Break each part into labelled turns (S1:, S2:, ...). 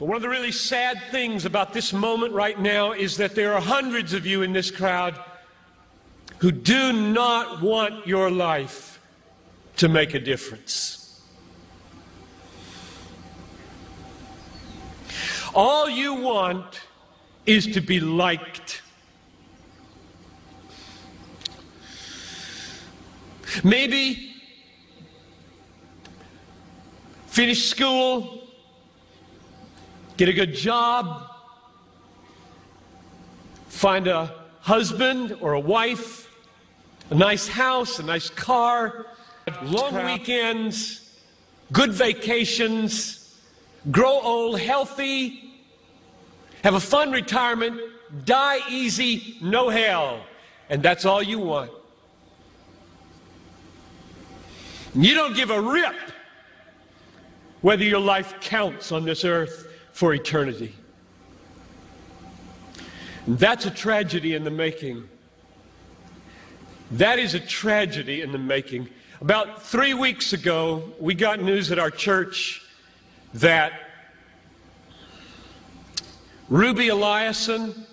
S1: But one of the really sad things about this moment right now is that there are hundreds of you in this crowd who do not want your life to make a difference. All you want is to be liked. Maybe finish school, get a good job, find a husband or a wife, a nice house, a nice car, long weekends, good vacations, grow old healthy, have a fun retirement, die easy, no hell. And that's all you want. You don't give a rip whether your life counts on this earth for eternity. And that's a tragedy in the making. That is a tragedy in the making. About 3 weeks ago, we got news at our church that Ruby Eliason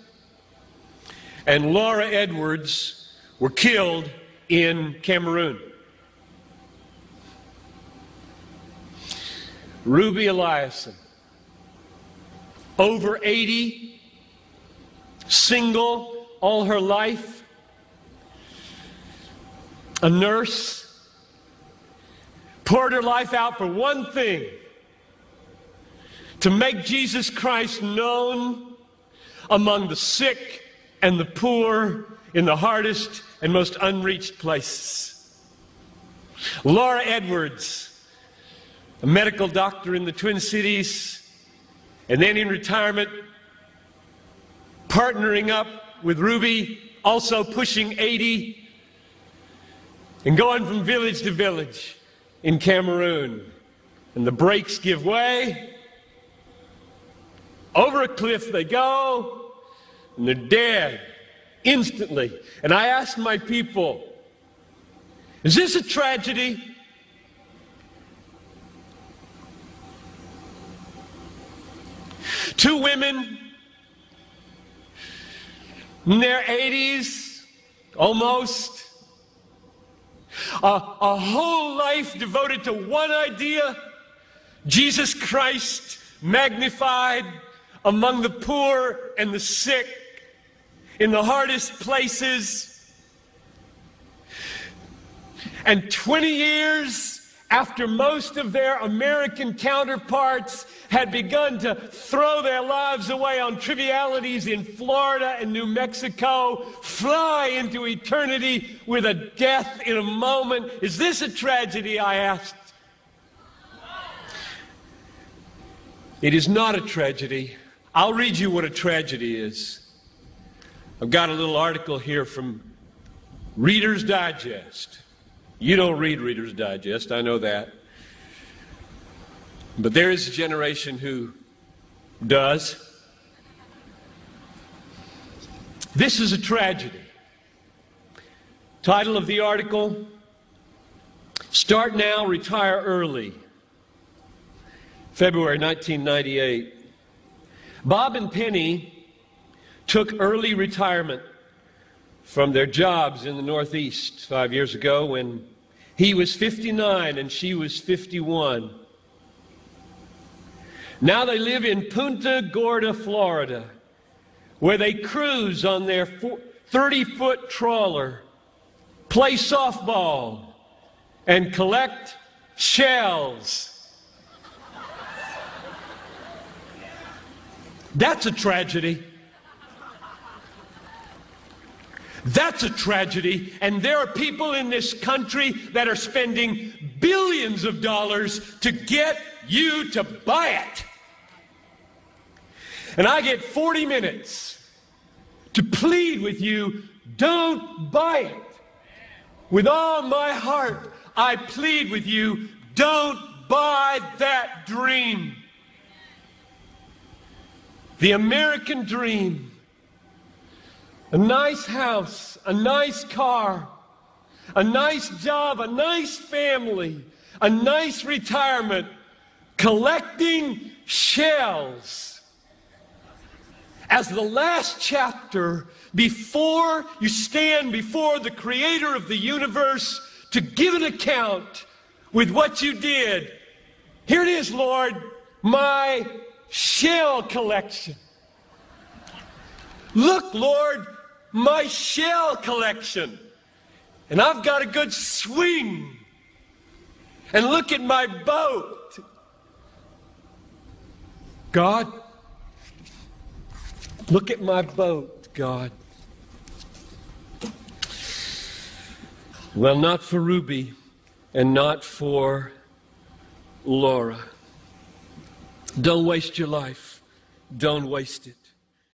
S1: and Laura Edwards were killed in Cameroon. Ruby Eliason, over 80, single all her life, a nurse, poured her life out for one thing: to make Jesus Christ known among the sick and the poor in the hardest and most unreached places. Laura Edwards, a medical doctor in the Twin Cities, and then in retirement, partnering up with Ruby, also pushing 80, and going from village to village in Cameroon. And the brakes give way. Over a cliff they go, and they're dead instantly. And I asked my people, is this a tragedy? Two women in their 80s, almost. A whole life devoted to one idea: Jesus Christ magnified among the poor and the sick, in the hardest places. And 20 years after most of their American counterparts had begun to throw their lives away on trivialities in Florida and New Mexico, fly into eternity with a death in a moment. Is this a tragedy, I asked? It is not a tragedy. I'll read you what a tragedy is. I've got a little article here from Reader's Digest. You don't read Reader's Digest, I know that. But there is a generation who does. This is a tragedy. Title of the article: Start Now, Retire Early. February 1998. Bob and Penny took early retirement from their jobs in the Northeast 5 years ago when he was 59 and she was 51. Now they live in Punta Gorda, Florida, where they cruise on their 30-foot trawler, play softball, and collect shells. That's a tragedy. That's a tragedy, and there are people in this country that are spending billions of dollars to get you to buy it. And I get 40 minutes to plead with you, don't buy it. With all my heart, I plead with you, don't buy that dream. The American dream. A nice house, a nice car, a nice job, a nice family, a nice retirement, collecting shells as the last chapter before you stand before the Creator of the universe to give an account with what you did. Here it is, Lord, my shell collection. Look, Lord, my shell collection. And I've got a good swing. And look at my boat. God, look at my boat, God. Well, not for Ruby and not for Laura. Don't waste your life. Don't waste it.